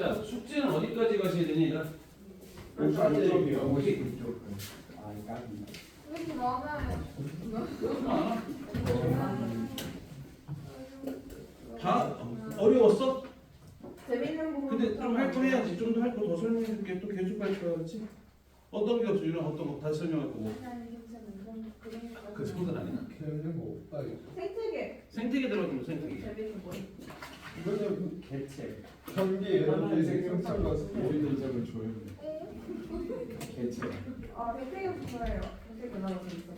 자, 숙제는 어디까지 가셔야 되니? 오점이요. 50. 아, 까비. 왜 이렇게 많아요? 다 어려웠어? 재밌는 부분. 근데 좀 할 거 해야지. 좀 더 할 거 더 설명해 줄게. 또 계속 할 거야, 그렇지? 어떤 게 없어? 유나 어떤 거 다시 설명할 거고. 그 정도는 아니야. 걔는 뭐 없다 이거. 생태계. 생태계 들어가면 생태계. 재밌는 거. 이거는 개체. 현기 에너지 생성철과 모든 점을 조용히. 개체. 아, 생태계 좋아해요. 생태계 나도 재밌어.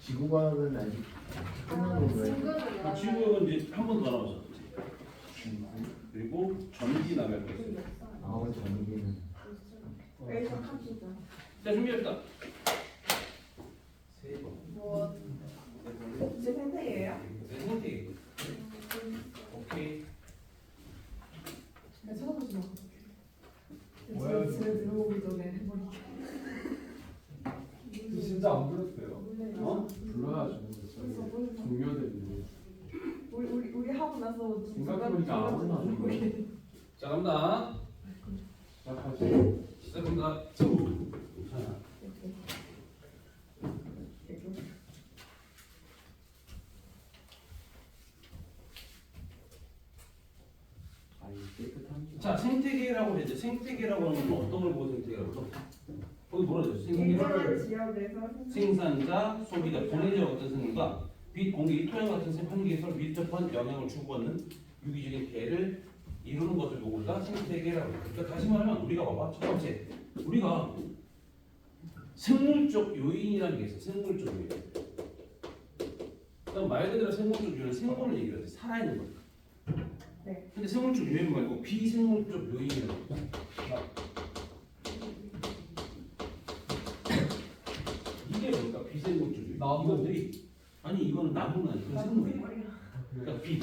지구과학은 아직 끝난 건가요? 지구는 이제 한 번 더 나오죠. 그리고 전기 나갈 거 있어요. 아, 전기는 여기서 합시다. 자, 준비합시다. 세 번. 뭐 복지 생태계예요? 네, 생태계. 오케이. 네, 쳐다보지 마. 뭐야, 집에 들어오기 전에 해버리게. 진짜 안 불렀대요. 어? 불러야죠. 동료들이. 우리 하고 나서 생각해보니까 안 올라와. 자, 갑니다. 시작하지. 시작합니다. 자, 아니 깨끗한 자, 생태계라고 했죠. 생태계라고 하는 건 어떤 걸 보고 생태계라고 그러죠? 거기 뭐라 그랬죠? 생태계. 인간한 지역에서 생산자, 소비자, 본인의 어떤 생물과 빛, 공기, 토양 같은 환경에서 밀접한 영향을 주고받는 유기적인 개를 이루는 것을 보고 우리가 생태계라고 해요. 그러니까 다시 말하면 우리가 봐봐. 첫 번째, 우리가 생물적 요인이라는 게 있어요. 생물적 요인. 그럼 말 그대로 생물적 요인은 생물을 얘기를 해서 살아있는 거예요. 네. 근데 생물적 요인 말고 비생물적 요인이라고 해요. 이게 뭘까? 비생물적 요인. 나무. 이것들이 아니 이거는 나무는 아니고 생물이에요. 그러니까 빛,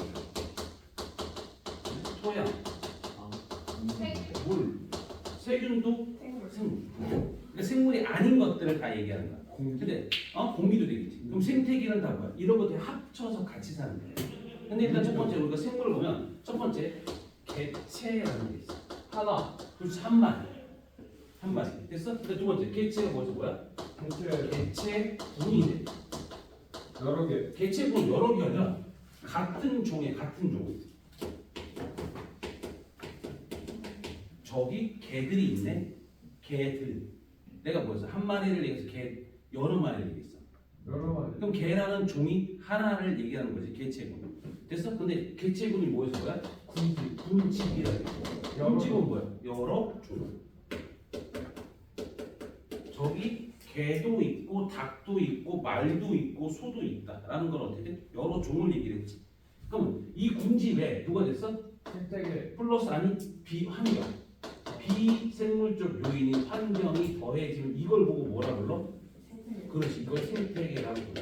토양, 물, 세균도 생물. 생물. 그러니까 생물이 아닌 것들을 다 얘기하는 거야. 공기. 근데 공기도 되겠지. 그럼 생태계는 다 뭐야? 이런 것들 합쳐서 같이 사는 거야. 근데 일단 첫 번째 우리가 생물을 보면 첫 번째 개체라는 게 있어. 하나. 그래서 한 마리. 한 마리. 됐어? 근데 두 번째 개체가 뭐야? 개체 개체군이 돼. 여러 개. 개체군 여러 개가 아니라 같은 종의 같은 종. 저기 개들이 있네. 개들. 내가 뭐였어? 한 마리를 얘기해서 개 여러 마리를 얘기했어. 여러 마리. 그럼 개라는 종이 하나를 얘기하는 거지. 개체군. 됐어? 근데 개체군이 뭐에서 뭐야? 군지. 군집이라고 했어. 여러 군집은 뭐야? 여러 종. 저기 개도 있고 닭도 있고 말도 있고 소도 있다라는 건 어떻게 돼? 여러 종을 얘기를 했지. 그럼 이 군집에 누가 됐어? 생태계. 플러스 아니 비환경, 비생물적 요인인 환경이 더해지면 이걸 보고 뭐라 불러? 그렇지, 이걸 생태계라고 불러.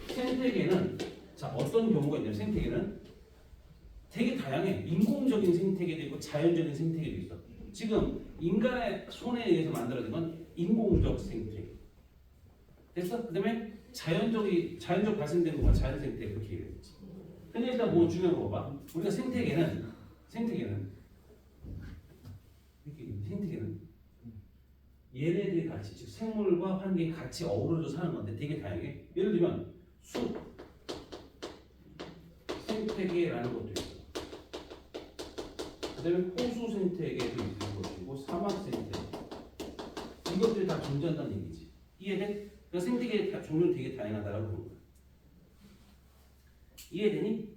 생태계는 자 어떤 경우가 있냐면 생태계는 되게 다양해. 인공적인 생태계도 있고 자연적인 생태계도 있어. 지금 인간의 손에 의해서 만들어진 건 인공적 생태계. 됐어? 그다음에 자연적 발생되는 거가 자연 생태계 그렇게 얘기했지. 근데 일단 뭐 중요한 거 봐봐. 우리가 생태계는 얘네들이 같이 즉 생물과 환경이 같이 어우러져 사는 건데 되게 다양해. 예를 들면 숲 생태계라는 것도 있어. 그다음에 호수 생태계도 있는 것이고 사막 생태계. 이것들이 다 존재한다는 얘기지. 이해돼? 그러니까 생태계 종류는 되게 다양하다라고 보는 거야. 이해되니?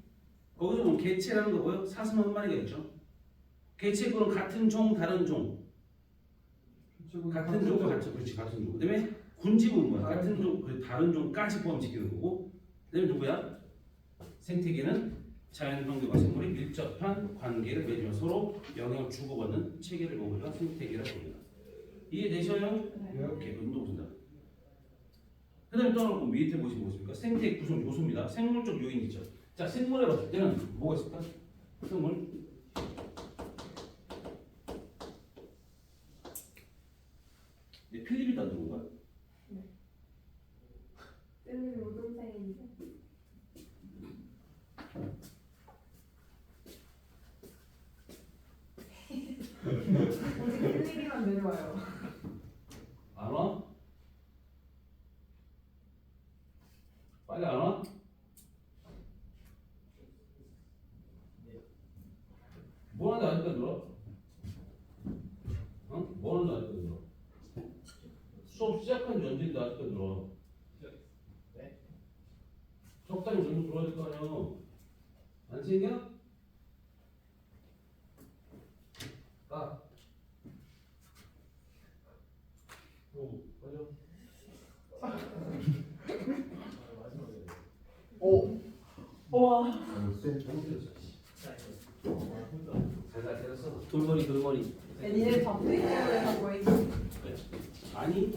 거기서 보면 개체라는 거 뭐예요? 사슴 한 마리가 있죠. 개체군은 같은 종, 다른 종. 같은 종, 그렇지 같은 종. 그다음에 군집은 뭐야? 같은 종, 다른 종까지 포함시키는 거고. 그다음에 누구야? 생태계는 자연 환경과 생물이 밀접한 관계를 맺으며 서로 영향을 주고받는 체계를 보고 우리가 생태계라고 합니다. 이해되셔요? 네. 오케이, 운동 본다. 그다음에 또 하나 밑에 보시면 뭐습니까? 생태 구성 요소입니다. 생물적 요인 있죠. 자, 생물에 봤을 때는 뭐가 있을까? 생물. 필립이 다 들어온 거야? 쌤이 우동생인데. 오직 틀리기만 내려와요. 안 와? 빨리 안 와? 뭐 하는데 아직까지 들어? 어? 뭐 하는데 아직까지 들어? 수업 시작한 지 언제인데 아직까지 들어? 적당히 들고 들어야 될 거 아니야? 안 챙겨? 까. 맞아. 오. 와. 쎄. 잘다 때렸어. 돌머리. 얘네 바쁘기 때문에 하고 있는. 그래. 아니,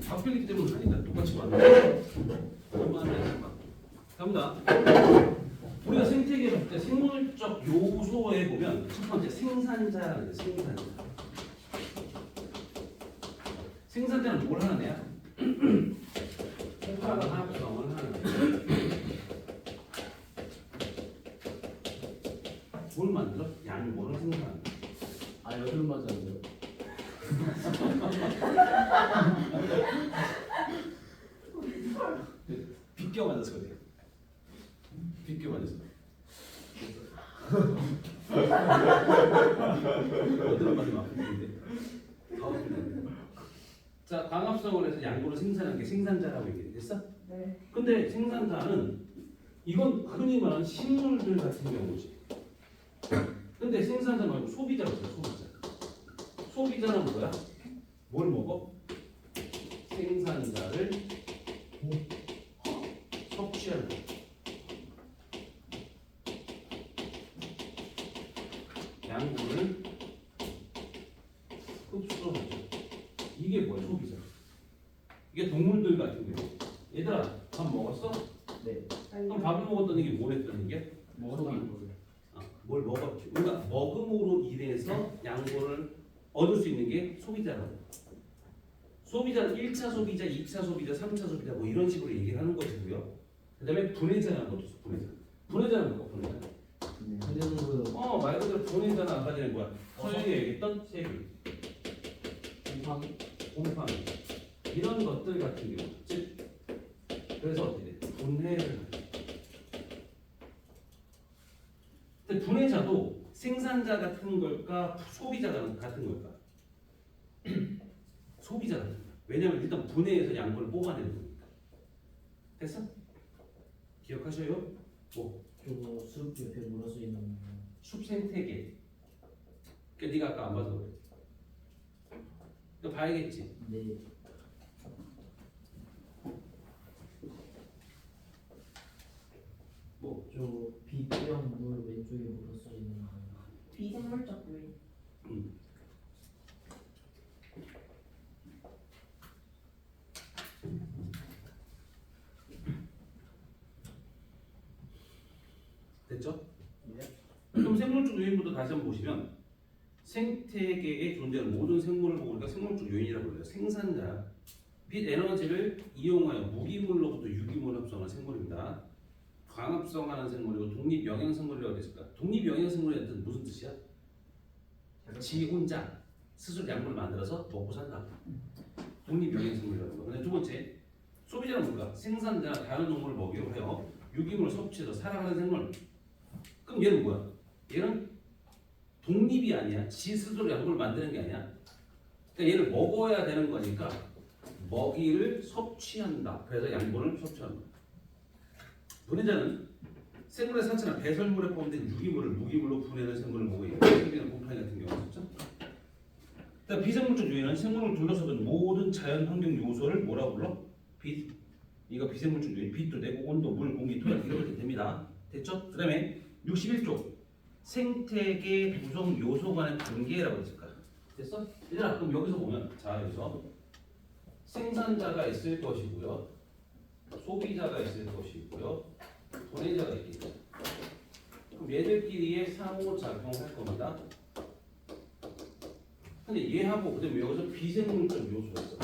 바뀌기 때문은 아니다. 똑같이 만나. 갑니다. 우리가 생태계를 볼 때 생물적 요소에 보면 첫 번째 생산자라는 게 생산자. 생산자는 뭘 하는 애야? 합성을 하는 애야. 뭘 만들어? 양모를 생산하는 거야. 아 여덟 맞았는데요. 비껴 맞았어 그래. 비껴 맞았어. 어떤 말이 막 근데 자 광합성을 해서 양분을 생산하는 게 생산자라고 얘기했어. 네. 근데 생산자는 이건 흔히 말하는 식물들 같은 경우지. 근데 생산자 말고 소비자가 있어. 소비자는 뭐야? 뭘 먹어? 생산자를 섭취하는 거야. 양분을 흡수하죠. 이게 뭐야? 소비자. 이게 동물들 같은 경우. 얘들아, 밥 먹었어? 네. 그럼 밥을 먹었더니 이게 뭘 했더니 이게? 먹었다는 거예요. 뭘 먹었지. 우리가 먹음으로 인해서 양분을 얻을 수 있는 게 소비자라고. 소비자는 1차 소비자, 2차 소비자, 3차 소비자 뭐 이런 식으로 얘기를 하는 것이고요. 그 다음에 분해자라는 것도 있어. 분해자는 뭐야? 분해자. 그래서 말 그대로 분해자는 아까 전에 뭐야? 서영이 얘기했던 세 개. 곰팡이. 이런 것들 같은 경우. 즉 그래서 어떻게 돼? 분해를 하죠. 근데 분해자도 생산자 같은 걸까 소비자 같은 걸까? 소비자 같은 거야. 왜냐면 일단 분해해서 양분을 뽑아내는 거니까. 됐어? 기억하셔요? 뭐? 저숲 옆에 물어서 있는 숲 생태계. 그러니까 네가 아까 안 봐서 그래. 너 봐야겠지. 네. 뭐? 저 비투영 물 왼쪽에 물어서 있는 거. 비생물적 요인. 됐죠? 네. 그럼 생물적 요인부터 다시 한번 보시면 생태계에 존재하는 모든 생물을 보고 우리가 생물적 요인이라고 불러요. 생산자. 빛 에너지를 이용하여 무기물로부터 유기물 합성한 생물입니다. 광합성하는 생물이고 독립영양생물이라고 했을까? 독립영양생물의 뜻은 무슨 뜻이야? 지 혼자 스스로 약물을 만들어서 먹고 산다. 독립영양생물이라고. 근데 두 번째, 소비자는 뭔가 생산자 다른 동물을 먹이로 하여 유기물을 섭취해서 살아가는 생물. 그럼 얘는 뭐야? 얘는 독립이 아니야. 지 스스로 약물을 만드는 게 아니야. 그러니까 얘를 먹어야 되는 거니까 먹이를 섭취한다. 그래서 양분을 섭취한다. 분해자는 생물의 산체나 배설물에 포함된 유기물을 무기물로 분해하는 생물을 먹어요. 생기는 곰팡이 같은 경우 그렇죠? 그다음 비생물적 요인은 생물을 둘러싸는 모든 자연 환경 요소를 뭐라고 불러? 빛. 이거 비생물적 요인. 빛도 되고 온도, 물, 공기, 토양 이렇게 됩니다. 됐죠? 그다음에 61쪽 생태계 구성 요소 간의 관계라고 했을까? 됐어? 얘들아 그럼 여기서 보면 자 여기서 생산자가 있을 것이고요. 소비자가 있을 것이고요. 분해자가 있겠죠. 그럼 얘들끼리의 상호작용할 겁니다. 근데 얘하고 그다음에 여기서 비생물적 요소가 있어.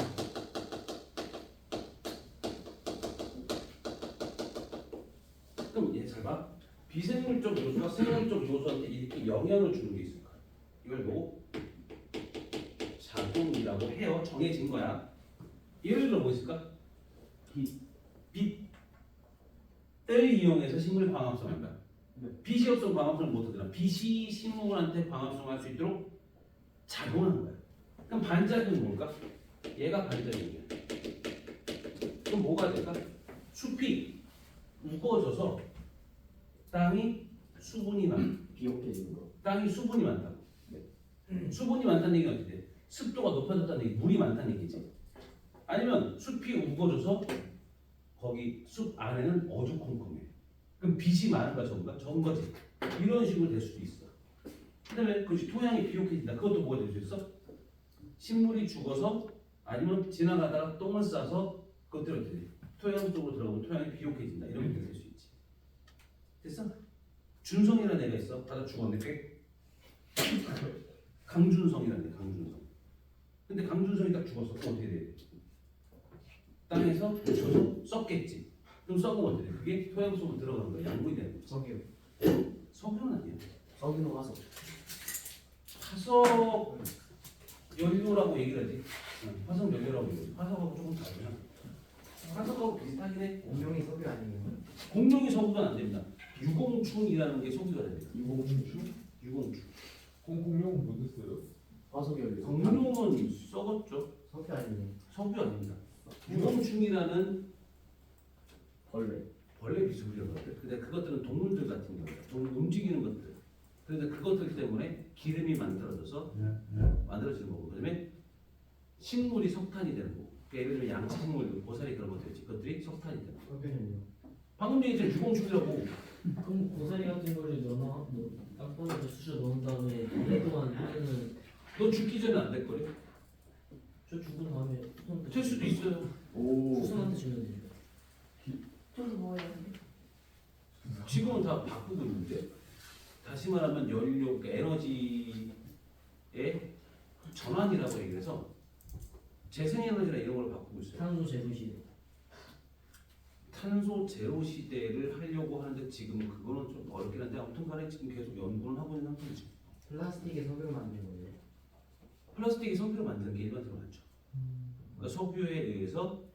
그럼 얘 잘 봐. 비생물적 요소가 생물적 요소한테 이렇게 영향을 주는 게 있을 거야. 이걸 보고 자동이라고 해요. 정해진 거야. 예를 들어 뭐 있을까? 빛을 이용해서 식물의 광합성을 한다. 빛이 없으면 광합성을 못하더라. 빛이 식물한테 광합성을 할 수 있도록 작용하는 거야. 그럼 반작용이 뭘까? 얘가 반작용이야. 그럼 뭐가 될까? 숲이 우거져서 땅이 수분이 많아. 비옥해지는 거. 땅이 수분이 많다고. 수분이 많다는 얘기는 어떻게 돼? 습도가 높아졌다는 얘기, 물이 많다는 얘기지. 아니면 숲이 우거져서 거기 숲 안에는 어두컴컴해. 그럼 빛이 많은가 적은가? 적은 거지. 이런 식으로 될 수도 있어. 그다음에 그렇지 토양이 비옥해진다. 그것도 뭐가 될 수 있어? 식물이 죽어서 아니면 지나가다가 똥을 싸서 그것들이 어떻게 돼? 토양 속으로 들어가면 토양이 비옥해진다. 이런 게 될 수 있지. 됐어? 준성이라는 애가 있어. 바다 죽었는데 강준성이라는 애, 강준성. 근데 강준성이 딱 죽었어. 그럼 어떻게 돼? 땅에서 묻혀서 썩겠지. 그럼 썩으면 어떻게 돼? 그게 토양 속으로 들어가는 거야. 양분이 되는 거지. 석유. 석유는 아니야. 석유는 화석. 화석 연료라고 얘기를 하지. 화석 연료라고 얘기하지. 화석하고 조금 다르구나. 화석하고 비슷하긴 해. 공룡이 석유 아니에요? 공룡이 석유가 안 됩니다. 유공충이라는 게 석유가 됩니다. 유공충? 유공충. 공룡은 못 했어요. 화석 연료. 공룡은 썩었죠. 석유 아니에요? 석유 아닙니다. 유공충이라는 벌레. 비슷한 것들. 근데 그것들은 동물들 같은 경우다. 움직이는 것들. 그런데 그것들 때문에 기름이 만들어져서 만들어지는 거고. 그다음에 식물이 석탄이 되는 거고. 그러니까 예를 들면 양식물, 고사리 그런 것들 있지. 그것들이 석탄이 되는 거고. 석유는요? 방금 얘기했잖아. 유공충이라고. 그럼 고사리 같은 거를 넣어 땅바닥에 쑤셔 넣은 다음에 오랫동안 하면은 너 죽기 전에 안 될 거래. 저 죽은 다음에 될 수도 있어요. 후손한테 주면 돼요. 저도 뭐예요? 지금은 다 바꾸고 있는데 다시 말하면 연료, 그러니까 에너지의 전환이라고 얘기해서 재생에너지나 이런 걸 바꾸고 있어요. 탄소 제로 시대. 탄소 제로 시대를 하려고 하는데 지금 그거는 좀 어렵긴 한데 아무튼간에 지금 계속 연구는 하고 있는 상태죠. 플라스틱에 석유를 만든 거예요? 플라스틱이 석유로 만드는 게 일반적으로 많죠. 그러니까 석유에 의해서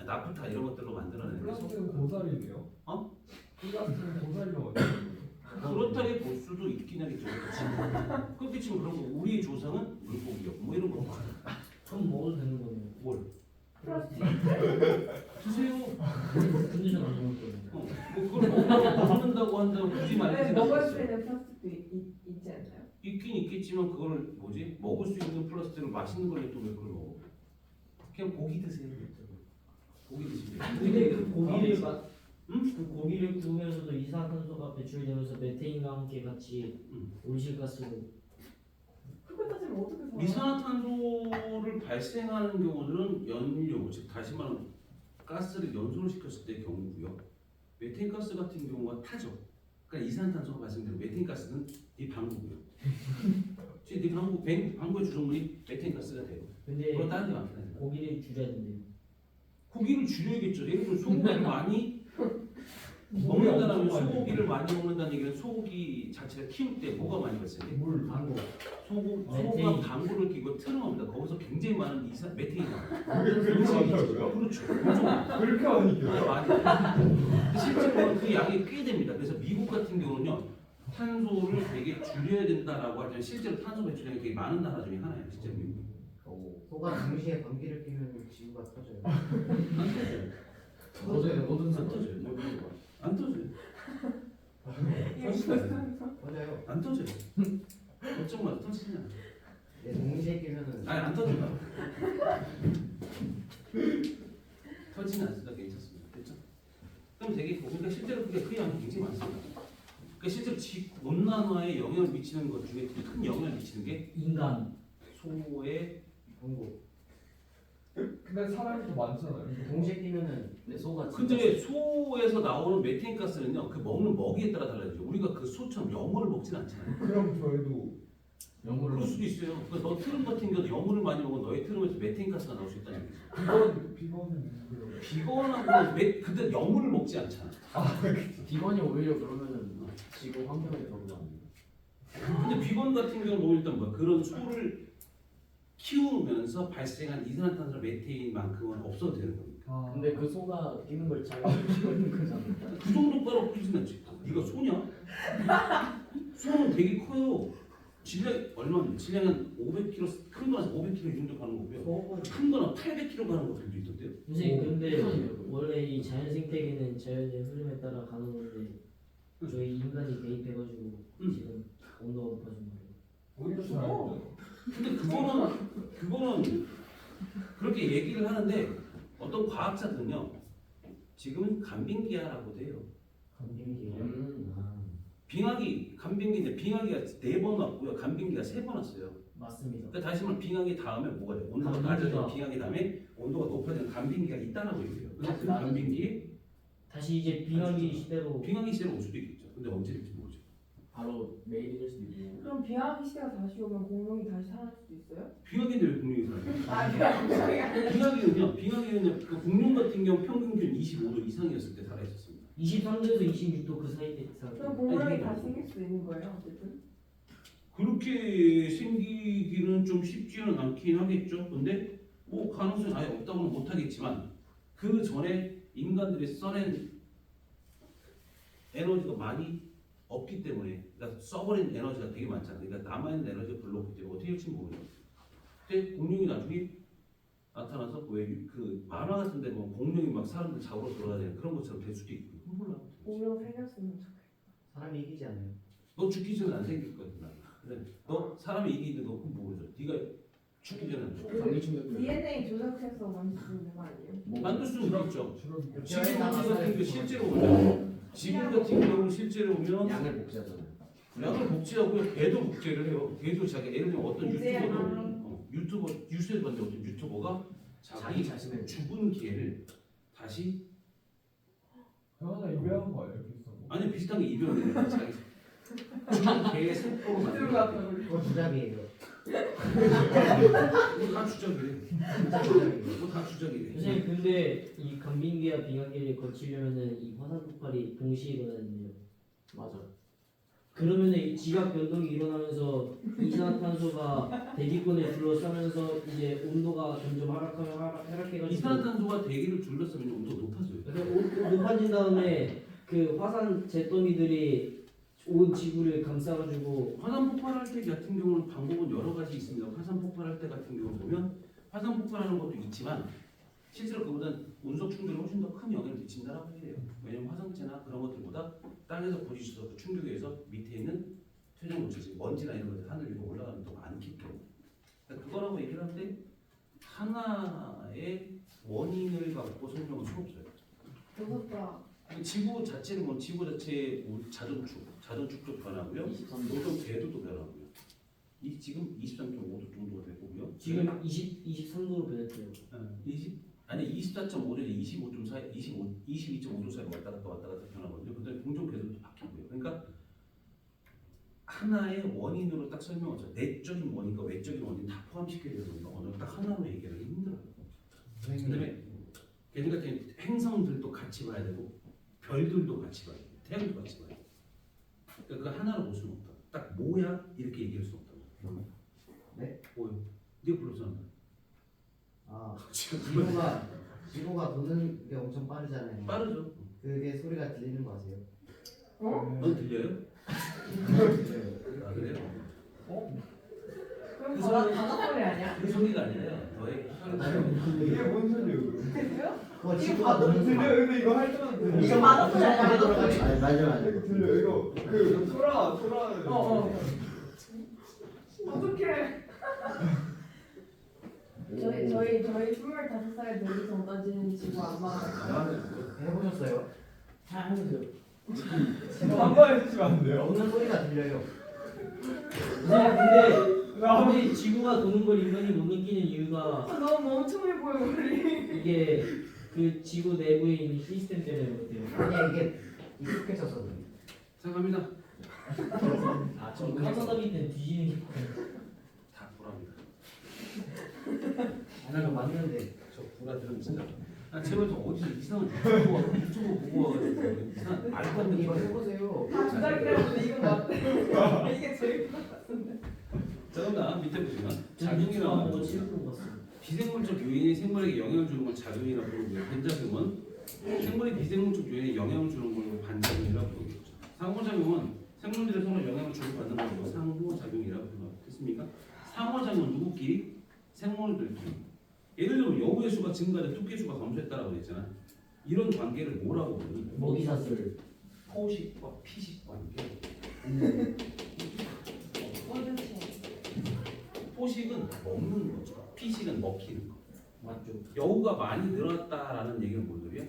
나프타 이런 것들로 만들어내는 게 플라스틱은 석유. 고사리네요. 어? 플라스틱은 고사리로 만든 그렇다게 볼 수도 있긴 하겠죠. 그렇지. 그렇게 지금 그런 거 우리의 조상은 물고기였고 뭐 이런 거 그럼 먹어도 되는 거네요. 뭘 플라스틱. 드세요. 근데 전안 먹을 거예요. 뭐 그걸 먹는다고 한다고 굳이 네, 말하지 먹을 수 않겠어요. 있는 플라스틱도 있지 않나요? 있긴 있겠지만 그걸 뭐지 먹을 수 있는 플라스틱을 맛있는 걸 또 왜 그걸 먹어? 그냥 고기 드세요. 고기 드시면 근데 그 고기를 응? 그 고기를 구우면서도 이산화탄소가 배출되면서 메테인과 함께 같이 온실가스로 그거 따지면 어떻게 살아? 이산화탄소를 발생하는 경우들은 연료, 즉 다시 말하면 가스를 연소를 시켰을 때의 경우고요. 메테인 가스 같은 경우가 타죠. 그러니까 이산화탄소가 발생되는 메테인 가스는 이 방구고요. 지금 이 방구의 주성분이 메테인 가스가 돼요. 근데 그거 다른 게 많긴 해요. 고기를 줄여야 된대요. 고기를 줄여야겠죠. 예를 들면 소고기를 많이 먹는다면 소고기를 많이 먹는다는 얘기는 소고기 자체를 키울 때 뭐가 많이 발생해? 물. 광고. 소가 메테인. 방구를 끼고 틀어놓습니다. 거기서 굉장히 많은 메테인이 나와요. 그렇게 많다고요? 그렇죠. 그렇게 많이 껴요? 많이. 근데 실제로 그 양이 꽤 됩니다. 그래서 미국 같은 경우는요, 탄소를 되게 줄여야 된다라고 하지만 실제로 탄소 배출량이 되게 많은 나라 중에 하나예요. 실제로 미국. 소가 동시에 전기를 끼면 지구가 터져요. 안 터져요. 모든 안 터져요. 안 터져요. 이게 무슨 상상? 터져요. 안 터져요. 걱정마다 터지지 않아요. 네, 동시에 끼면은 아니 안 터져요. 터지는 않습니다. 괜찮습니다. 됐죠? 그럼 되게 그러니까 실제로 그 양이 굉장히 많습니다. 그러니까 실제로 온난화에 영향을 미치는 것 중에 큰 영향을 미치는 게 인간. 소의 공고. 근데 사람이 더 많잖아요. 동시에 끼면은 네, 소가 근데 소에서 나오는 메테인 가스는요 그 먹는 먹이에 따라 달라지죠. 우리가 그 소처럼 영물을 먹진 않잖아요. 그럼 저희도 그럴 수도 있어요. 그러니까 너 트름 같은 경우도 영물을 많이 먹으면 너의 트름에서 메테인 가스가 나올 수 있다는 얘기죠. 비건은 그래요. 비건하고 근데 영물을 먹지 않잖아. 비건이 오히려 그러면은 지구 환경에 적응 안 돼요. 근데 비건 같은 경우는 일단 뭐 그런 소를 키우면서 발생한 이산화탄소 메테인만큼은 없어도 되는 겁니다. 아, 근데 그 소가 뛰는 걸 잘 키고 있는 거잖아. 그 정도 바로 크진 않지. 네가 소냐? 소는 되게 커요. 질량 얼마인데? 질량은 500kg, 큰 거는 500kg 이 정도 가는 거고요. 큰 거는 800kg 가는 것들도 있던데요. 선생님 근데 원래 이 자연 생태계는 자연의 흐름에 따라 가는 건데 저희 인간이 개입해가지고 지금 온도가 높아진 거예요. 오히려 잘. 근데 그거는 그렇게 얘기를 하는데 어떤 과학자들은요 지금은 간빙기아라고도 해요. 빙하기 간빙기인데 빙하기가 4번 왔고요, 간빙기가 3번 왔어요. 맞습니다. 그러니까 다시 말하면 빙하기 다음에 뭐가 돼요? 온도가 간빙기가. 낮아지는 빙하기 다음에 온도가 높아지는 간빙기가 있다라고 얘기해요. 그래서 그 맞습니다. 간빙기 다시 이제 빙하기 시대로 빙하기 시대로 올 수도 있겠죠. 근데 언제 될지 모르죠. 바로 내일이 될 수도 있고. 그럼 비하기 시대가 다시 오면 공룡이 다시 살아날 수도 있어요? 빙하기인데 왜 공룡이 살아요? 아, 비하기 빙하기는요 그 공룡 같은 경우 평균 기온 25도 이상이었을 때 살아 있었습니다. 23도에서 26도 그 사이 때 그럼 살. 공룡이 다시 생길 수 있는 거예요, 어쨌든? 그렇게 생기기는 좀 쉽지는 않긴 하겠죠. 근데 뭐 가능성이 아예 없다고는 못하겠지만 그 전에 인간들이 써낸 에너지가 많이 없기 때문에, 그러니까 써버린 에너지가 되게 많잖아요. 그러니까 남아있는 에너지가 별로 없기 때문에 어떻게 될지 모르죠. 근데 공룡이 나중에 나타나서 왜 그 만화 같은데 뭐 공룡이 막 사람들 잡으러 들어가는 그런 것처럼 될 수도 있고 몰라. 공룡 생겼으면 좋겠다. 사람이 이기지 않아요. 너 죽기 전에 안 생길 거야. 그래. 너 사람이 이기는 거 그건 모르죠. 네가 죽기 전에 안 돼. 강기 충격도 DNA 조작해서 만들 수 있는 거 아니에요? 만들 수는 있죠. 실험. 지구 같은 게 실제로 오면 지구 같은 경우는 실제로 오면 양을 복제하잖아요. 양을 복제하고요. 개도 복제를 해요. 개도 자기 예를 들면 어떤 유튜버 뉴스에서 봤는데 어떤 유튜버가 자기 자기 자신을 죽은 개를 다시 하나 입양한 거 아니에요? 비슷한 거? 아니 비슷한 게 입양을 자기 죽은 개의 세포로 만든 거. 그거 주작이에요. 이거 다 주작이래. 진짜 주작이에요. 이거 다 주작이래. 선생님 근데 이 간빙기와 빙하기를 거치려면은 이 화산 폭발이 동시에 일어나야 돼요. 맞아. 그러면은 이 지각 변동이 일어나면서 이산화탄소가 대기권에 둘러싸면서 이제 온도가 점점 하락해가지고 이산화탄소가 대기를 둘러싸면 온도가 높아져요. 그래서 높아진 다음에 그 화산 잿더미들이 온 지구를 감싸가지고 화산 폭발할 때 같은 경우는 방법은 여러 가지 있습니다. 화산 폭발할 때 같은 경우 보면 화산 폭발하는 것도 있지만 실제로 그보다 운석 충돌이 훨씬 더 큰 영향을 미친다라고 해요. 왜냐하면 화산재나 그런 것들보다 땅에서 부딪혀서 그 충격에 의해서 밑에 있는 최종 물질, 먼지나 이런 것들 하늘 위로 올라가는 게 많기 때문에 그러니까 그거라고 얘기를 하는데 하나의 원인을 갖고 설명할 수 없어요. 무섭다. 지구 자체는 뭐 지구 자체의 자전축도 변하고요. 23도. 노동 궤도도 변하고요. 이 지금 23.5도 정도가 되고요. 지금 23도로 변했대요. 24.5도에서 25점 사이, 22.5도 사이 왔다 갔다 변하거든요. 그다음에 공정 궤도도 바뀌고요. 그러니까 하나의 원인으로 딱 설명하죠. 내적인 원인과 외적인 원인 다 포함시켜야 되니까 어느 딱 하나로 얘기하기 힘들어요. 그다음에 걔네 같은 행성들도 같이 봐야 되고 별들도 같이 봐야 되고 태양도 같이 봐야 돼요. 그러니까 그 하나로 볼 수는 없다. 딱 뭐야 이렇게 얘기할 수 없다. 네? 뭐요? 네가 불렀잖아. 아, 지금 지구가 도는 게 엄청 빠르잖아요. 빠르죠. 그게 소리가 들리는 거 아세요? 어? 넌 들려요? 네. 아 그래요? 그럼 그 바다 소리 아니야? 그 소리가 아니라 너의 이게 뭔 소리예요? 그럼? 그거 지구가 도는 소리. 근데 이거 할 때만 들려. 이거 바다 소리 아니야? 아니 맞아. 들려. 이거 그 소라. 어떡해. 저희 25살 되기 전까지는 지구 안 봐요. 해보셨어요? 잘 하면서요. 한 번에 해주시면 안 돼요? 도는 소리가 들려요. 근데 지구가 도는 걸 인간이 못 느끼는 이유가 너무 멍청해 보여 우리. 이게 그 지구 내부에 있는 시스템 때문에 그렇대요. 아니 이게 익숙해져서 그래요. 생각합니다. 좀 카사다비 때는 뒤지는 게 다 불합니다. 아니 이거 맞는데. 저 불화 들으면 진짜. 제발 좀 어디서 이상한 유튜브 보고 와가지고 이상한 말도 안 되는 이거 거 해보세요. 다 주작이라는데 이건 맞대. 이게 제일 것 자, 그럼 밑에 보시면 작용이라고 작용이라고 하는 거 하는 실수 봤어요. 비생물적 요인이 생물에게 영향을 주는 걸 작용이라고 부르고요. 반작용은 생물이 비생물적 요인에 영향을 주는 걸 반작용이라고 부르겠죠. 상호작용은 생물들의 서로 영향을 주고받는 것으로 상호작용이라고 부르겠습니까? 상호작용은 누구끼리? 생물들끼리. 예를 들면 여우의 수가 증가돼 토끼 수가 감소했다라고 했잖아. 이런 관계를 뭐라고 부르니? 먹이사슬. 포식과 피식 관계. 어디지? 포식은 먹는 거죠. 피식은 먹히는 거. 맞죠. 여우가 많이 늘었다라는 얘기는 뭔 소리야?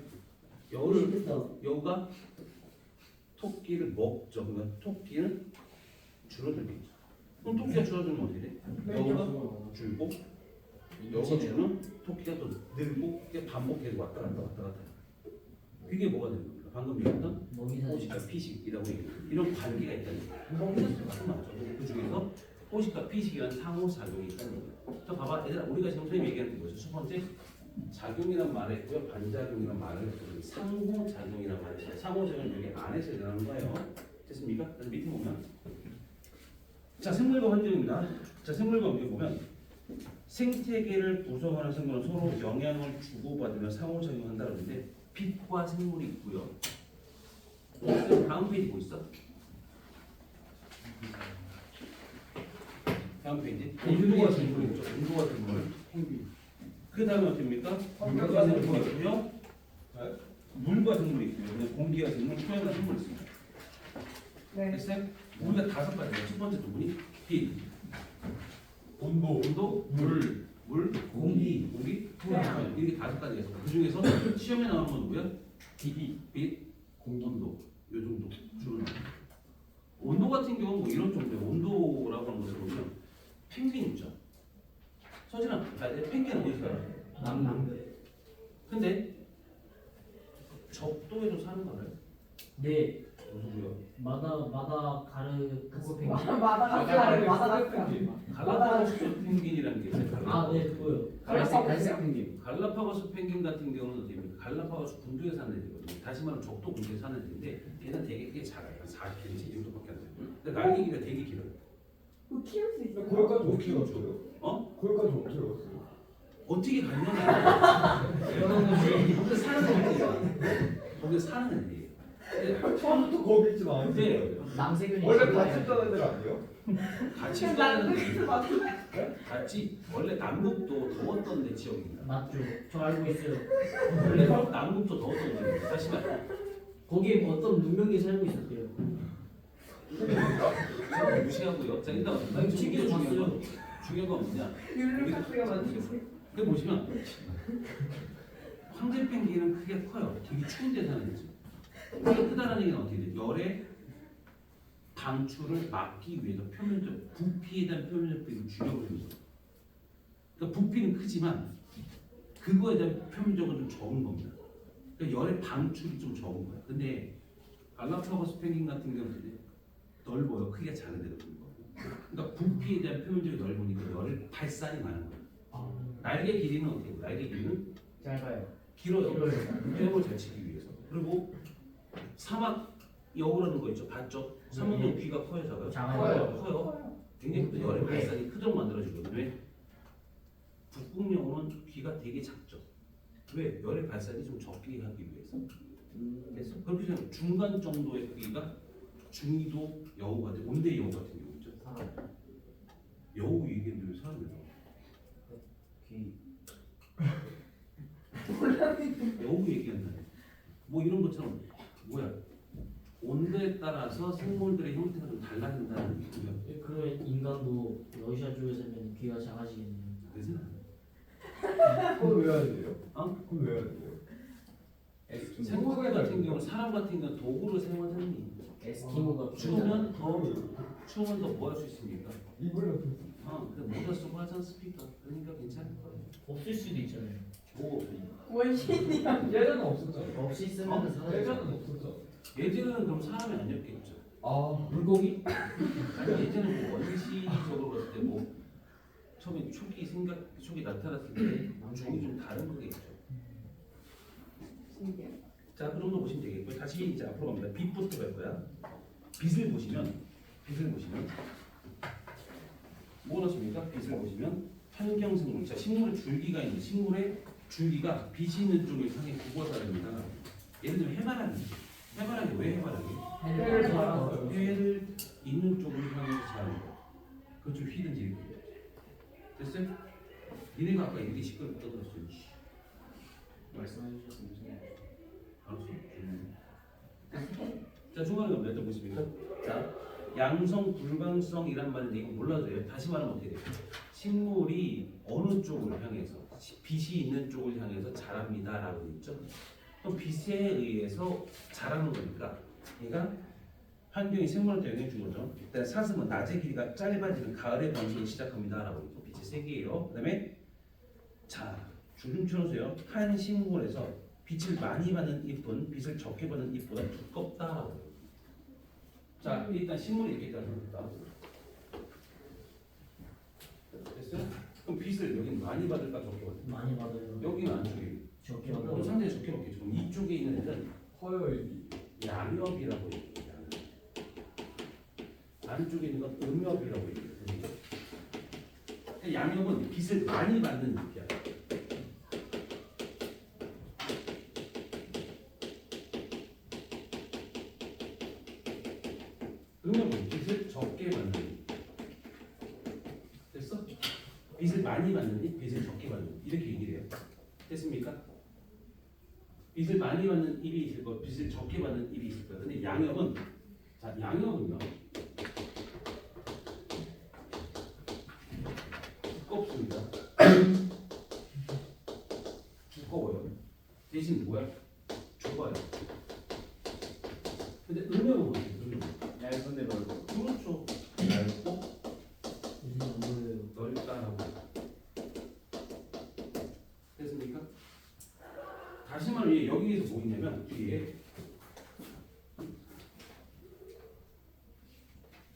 여우가 토끼를 먹죠. 그러니까 토끼는 줄어들겠죠. 그럼 토끼가 줄어들면 어떻게 돼? 여우가 줄고 여우가 줄면 토끼가 또 늘고 이게 반복해서 왔다 갔다 왔다 갔다. 그게 뭐가 되는 겁니까? 방금 얘기했던 먹이사슬. 포식과 피식이라고 얘기했죠. 이런 관계가 있다는 거예요. 맞죠. 그 중에서 포식과 피식이라는 상호작용이 있다는 거예요. 자, 봐봐. 얘들아, 우리가 지금 선생님이 얘기하는 게 뭐죠? 첫 번째, 작용이란 말을 했고요. 반작용이란 말을 했고요. 상호작용이란 말을 했어요. 상호작용은 여기 안에서 일어나는 거예요. 됐습니까? 그래서 밑에 보면 자, 생물과 환경입니다. 자, 생물과 환경 보면 생태계를 구성하는 생물은 서로 영향을 주고받으며 상호작용한다고 하는데 빛과 생물이 있고요. 다음 페이지 뭐 있어? 다음 페이지. 인도가 생물이 있죠. 인도가 생물. 그 다음에 어떻습니까? 물과 생물이 생물. 있고요. 네? 물과 생물이 있고요. 그다음에 공기와 생물, 토양과 생물이 있습니다. 네. 됐어요? 우리가 다섯 가지예요. 첫 번째 부분이 빛, 온도. 온도, 물, 공기, 토양. 이렇게 다섯 가지가 있어요. 그 중에서 시험에 나오는 건 뭐야? 빛, 온도. 요 정도 주로 나와요. 온도 같은 경우는 뭐 이런 정도예요. 온도라고 하는 것을 보면 펭귄 있죠. 서진아, 펭귄은 어디 살아? 남극. 근데 적도에도 사는 거 알아요? 네. 누구요? 마다가스카르 펭귄. 마다가스카르. 갈라파고스 펭귄이라는 게 있어요. 아, 네, 그거요. 갈색 펭귄. 갈라파고스 펭귄 같은 경우는 어떻게 됩니까? 갈라파고스 군도에 사는 애들이거든요. 다시 말하면 적도 군도에 사는 애인데 걔는 되게 꽤 작아요. 한 40cm 정도밖에 안 돼요. 근데 날개 길이가 되게 길어요. 그 키울 수 있어요? 거기까지 못 어떻게 키우죠. 갔어요? 어? 거기까지 어떻게 갔어요? 어떻게 가냐면 거기 사는 애들이에요. 거기 사는 애들이에요. 근데 처음부터 거기 있진 않았어요. 근데 남색은 원래 같이 있던 애들 아니에요? 같이 난 사는 같이 원래 남북도 더웠던 데 지역입니다. 맞죠. 저 알고 있어요. 원래 남북도 더웠던 데입니다. 사실 거기에 어떤 문명이 살고 있었대요. 저는 무시하고요. 자 일단 아니, 튀기도 봤어요. 중요한 건 뭐냐? 율루카스가 만들었어요. 그 보시면 황제 펭귄은 크게 커요. 되게 추운 데 사는 거죠. 크게 크다는 얘기는 어떻게 돼? 열의 방출을 막기 위해서 표면적 부피에 대한 표면적 비율을 줄여버리는 거죠. 그러니까 부피는 크지만 그거에 대한 표면적은 좀 적은 겁니다. 그러니까 열의 방출이 좀 적은 거야. 근데 갈라파고스 펭귄 같은 경우는 넓어요. 크기가 작은데도 불구하고. 그러니까 부피에 대한 표면적이 넓으니까 열의 발산이 많은 거예요. 날개 길이는 어떻게 돼요? 날개 길이는 짧아요. 길어요. 뼈를 잘 치기 위해서. 그리고 사막 여우라는 거 있죠. 봤죠? 사막도 귀가 커요, 작아요? 작아요. 커요. 굉장히 또 열의 발산이 크도록 만들어지거든요. 왜? 북극여우는 귀가 되게 작죠. 왜? 열의 발산이 좀 적게 하기 위해서. 됐어? 그렇게 생각. 중간 정도의 크기가 중위도 여우 같은 온대 여우 같은 경우 있죠. 여우 얘기했는데 왜 사람이 나와? 귀. 여우 얘기한다. 뭐 이런 것처럼 뭐야? 온도에 따라서 생물들의 형태가 좀 달라진다는 얘기고요. 그러면 인간도 러시아 쪽에 살면 귀가 작아지겠네요. 그래서 그건 왜 해야 돼요? 어? 그건 왜 해야 돼요? 생물 같은 경우 사람 같은 경우 도구를 사용하는 에스키모가 추우면 더 뭐 할 수 있습니까? 이불 옆에 근데 모자 쓰고 하지 않습니까? 그러니까 괜찮을 거예요. 없을 수도 있잖아요. 뭐 원신이야. 예전은 없었잖아요. 없이 쓰면 사라져. 예전은 없었잖아. 예전에는 그럼 사람이 아니었겠죠. 아, 물고기? 아니 예전에 뭐 원시적으로 봤을 때 뭐 처음에 초기 나타났을 때 종이 좀 다른 거겠죠. 신기해. 자, 그 정도 보시면 되겠고요. 다시 이제 앞으로 갑니다. 빛부터 갈 거야. 빛을 보시면 뭐 넣습니까? 빛을 보시면 환경생물, 자 식물의 줄기가 있는 식물의 줄기가 빛이 있는 쪽을 향해 굽어서 됩니다. 예를 들면 해바라기 왜 해바라기? 해를 받아서. 해를 있는 쪽을 향해서 자라는 거. 그건 좀 휘든지. 됐어요? 니네가 아까 이렇게 시끄럽게 떠들었어요. 말씀해 주셨으면 알았어. 자 중간에 몇 점 보십니까? 자 양성 불광성이란 말인데 이거 몰라도 돼요. 다시 말하면 어떻게 돼요? 식물이 어느 쪽을 향해서 빛이 있는 쪽을 향해서 자랍니다라고 있죠. 그럼 빛에 의해서 자라는 거니까 얘가 환경이 생물한테 영향 준 거죠. 일단 사슴은 낮의 길이가 짧아지는 가을에 번식을 시작합니다라고 있고 빛이 세 개예요. 그다음에 자 줄 좀 쳐주세요. 한 식물에서 빛을 많이 받는 잎은 빛을 적게 받는 잎보다 두껍다라고 해요. 자 일단 식물이 이렇게 있다는 겁니다. 됐어요? 그럼 빛을 여기는 많이 받을까 적게 받을까? 많이 받아요. 여기는 안쪽에 적게 그럼 받아요. 상당히 적게 받겠죠. 그럼 이쪽에 있는 애는 커요 이. 양엽이라고 얘기해요. 안쪽에 있는 건 음엽이라고 얘기해요. 양엽은 빛을 많이 받는 잎이야. 음엽은 빛을 적게 받는 잎. 됐어? 빛을 많이 받는 잎, 빛을 적게 받는 잎. 이렇게 얘기를 해요. 됐습니까? 빛을 많이 받는 잎이 있을 거, 빛을 적게 받는 잎이 있을 거예요. 근데 양엽은 자 양엽은요 두껍습니다. 두꺼워요. 대신 뭐야? 좁아요. 근데 음엽은 어때요? 음엽은 얇은데 넓고. 그렇죠. 얇고 무슨 안 보여요. 넓다라고. 됐습니까? 다시 말해 여기에서 뭐 있냐면 뒤에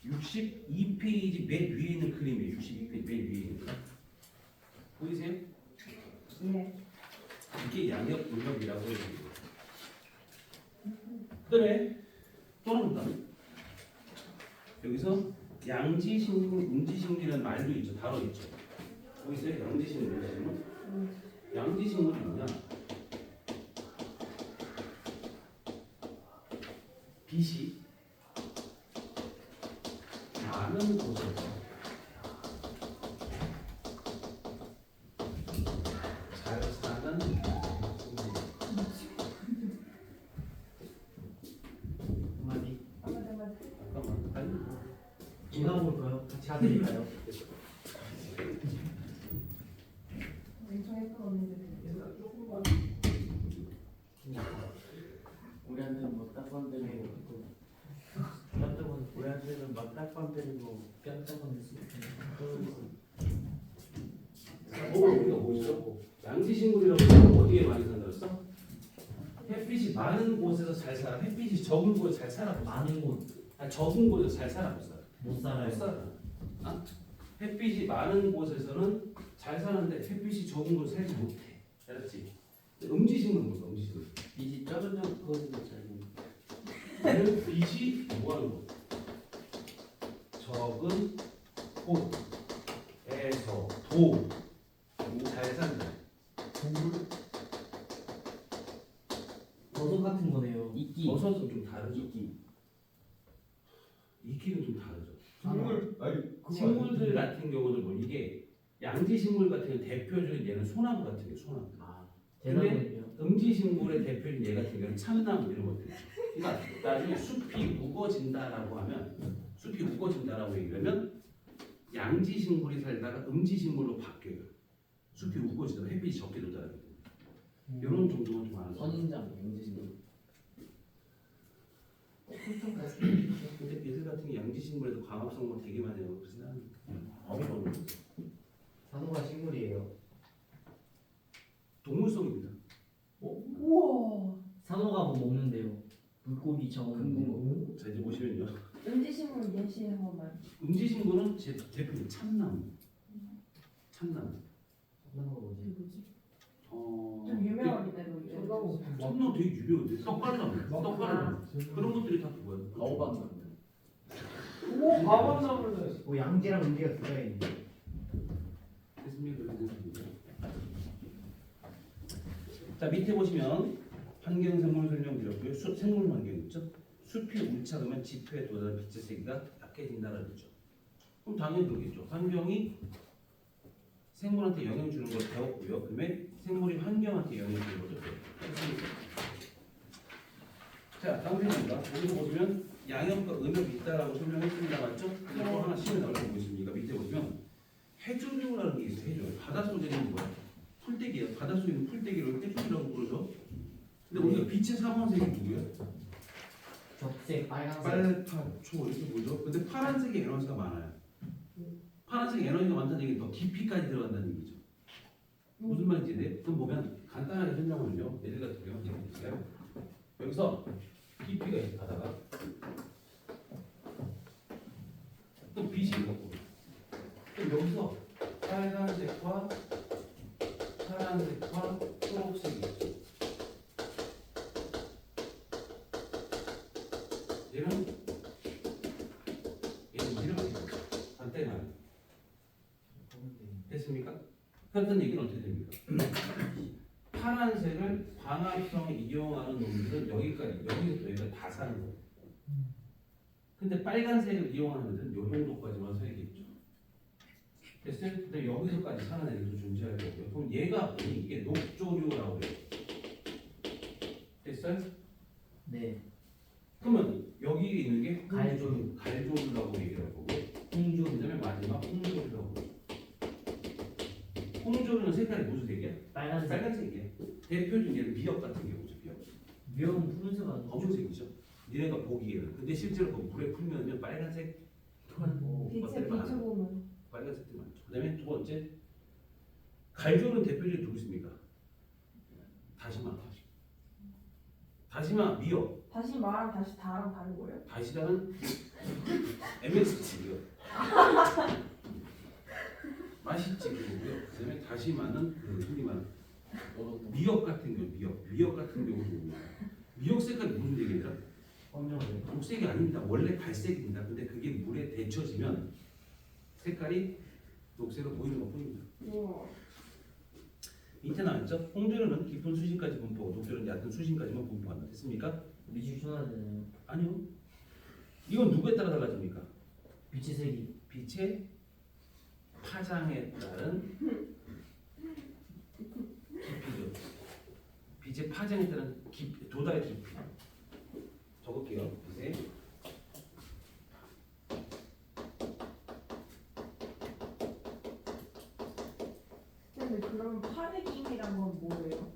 62페이지 맨 위에 있는 그림이에요. 62페이지 맨 위에 있는 거. 보이세요? 네. 이게 양엽 음엽이라고 해요. 그다음에 또 나온다. 여기서 양지식물, 음지식물이라는 말도 있죠. 다뤄 있죠. 보이세요? 양지식물, 음지식물. 양지식물이 뭐냐? 빛이 많은 곳에서 잘 사는 한마디. 잠깐만 아니 제가 볼까요? 같이 하드릴까요? 엄청 예쁜 언니들이. 우리한테는 뭐 딱밤 때리고. 우리한테는 막 딱밤 때리고. 깜짝만 했어요. 우리가 뭐 있어? 양지식물이라고 어디에 많이 산다 그랬어? 햇빛이 많은 곳에서 잘 살아. 햇빛이 적은 곳에 잘 살아. 많은 곳 못 아 적은 곳에서 잘 살아 못 살아. 못 살아요. 살아. 아? 햇빛이 많은 곳에서는 잘 사는데 햇빛이 적은 곳에 살지 못해. 알았지? 음지식물은 뭐야? 음지식물. 빛이 적은 곳에서 잘 보고. 얘는 빛이 뭐하는 곳? 적은 곳에서 잘 산다. 버섯 같은 거네요. 이끼. 버섯은 좀 다르죠. 이끼. 이끼는 좀 다르죠. 식물 아니 그거 식물들 같은 경우는 뭐 이게 양지식물 같은 경우 대표적인 얘는 소나무 같은 게 소나무. 아. 대나무는요? 음지식물의 대표인 얘 같은 경우는 참나무 이런 것들. 그러니까 나중에 숲이 우거진다라고 하면 숲이 우거진다라고 얘기하면 양지식물이 살다가 음지식물로 바뀌어요. 숲이 우거지다 햇빛이 적게 들어가요. 이런 정도만 좀 알아서. 선인장 영지식물. 근데 얘들 같은 게 양지식물에도 광합성분 되게 많이 나오고 그러진 않으니까. 어려운 산호가 식물이에요. 동물성입니다. 우와. 산호가 뭐 먹는데요? 물고기처럼 금붕어. 자 이제 보시면요. 음지식물 예시 한 번만. 음지식물은 제 대표는 참나무. 참나무. 하는 거 뭐지? 뭐지? 좀 유명하긴데 너 섬나무 되게 유명한데 떡갈나무, 떡갈나무 그런 것들이 다 그거야. 바오밥 오 바밤나무는 뭐 양지랑 은지가 들어가 있네. 됐습니까? 자 밑에 보시면 환경생물 설명드렸고요. 생물 환경 있죠? 숲이 울창하면 지표에 도달한 빛의 세기가 약해진다는 거죠. 그럼 당연히 그러겠죠. 환경이 생물한테 영향 주는 걸 배웠고요. 그다음에 생물이 환경한테 영향 주는 것도 배웠습니다. 자 다음 페이지입니다. 여기서 보시면 양염과 음역이 있다라고 설명했습니다. 맞죠? 또 하나 시험에 나올 거 보겠습니까? 밑에 보시면 해조류라는 게 있어요. 해조류. 바닷속에 있는 뭐야? 풀떼기예요. 바닷속에 있는 풀떼기를 해조류라고 부르죠. 근데 우리가 빛의 삼원색이 누구예요? 적색 빨간색 빨파초 이렇게 보죠. 근데 파란색의 에너지가 많아요. 파란색 에너지가 많다는 얘기는 더 깊이까지 들어간다는 얘기죠. 무슨 말인지 이해돼? 그럼 보면 간단하게 설명하면요. 예를 같은 경우 이렇게 볼까요? 여기서 깊이가 있어 바다가 또 빛이 있고 그럼 여기서 빨간색과 파란색과 초록색이 있죠. 얘는 이렇게 반대만 됐습니까? 그랬던 얘기는 어떻게 됩니까? 파란색을 광합성을 이용하는 놈들은 여기서부터 여기가 다 사는 거예요. 근데 빨간색을 이용하는 애들은 요 정도까지만 살겠죠. 됐어요? 근데 여기서까지 사는 애들도 존재할 거고요. 그럼 얘가 보니 이게 녹조류라고 해요. 됐어요? 네 그러면 여기에 있는 게 갈조류. 갈조류라고 얘기를 할 거고 홍조류 그다음에 마지막 홍조류라고 해요. 홍조류는 색깔이 무슨 색이야? 빨간색 빨간색이야. 대표적인 예는 미역 같은 경우죠. 미역. 미역은 푸른색 아니에요? 검은색이죠. 니네가 보기에는. 근데 실제로 그 물에 풀면요 빨간색 빛에 것들이 많아요. 비춰보면 빨간색들이 많죠. 그다음에 두 번째 갈조는 대표적인 누구 있습니까? 다시마. 다시마 미역. 다시 말랑 다시 다랑 다른 거예요? 다시다는 MSG고요. 맛있지 그거고요. 그다음에 다시마는 흔히 말하는 미역 같은 경우 미역 같은 경우도 미역 색깔이 무슨 색이더라? 녹색이 아닙니다. 원래 갈색입니다. 근데 그게 물에 데쳐지면 색깔이 녹색으로 보이는 것뿐입니다. 우와 밑에 나왔죠? 홍조류는 깊은 수심까지 분포하고 녹조류는 얕은 수심까지만 분포한다. 됐습니까? 위치 순환되나요? 아니요. 이건 누구에 따라 달라집니까? 빛의 색이 빛의 파장에 따른 깊이죠. 빛의 파장에 따른 깊이, 도달의 깊이. 적을게요. 빛의 근데 그러면 파래김이란 건 뭐예요?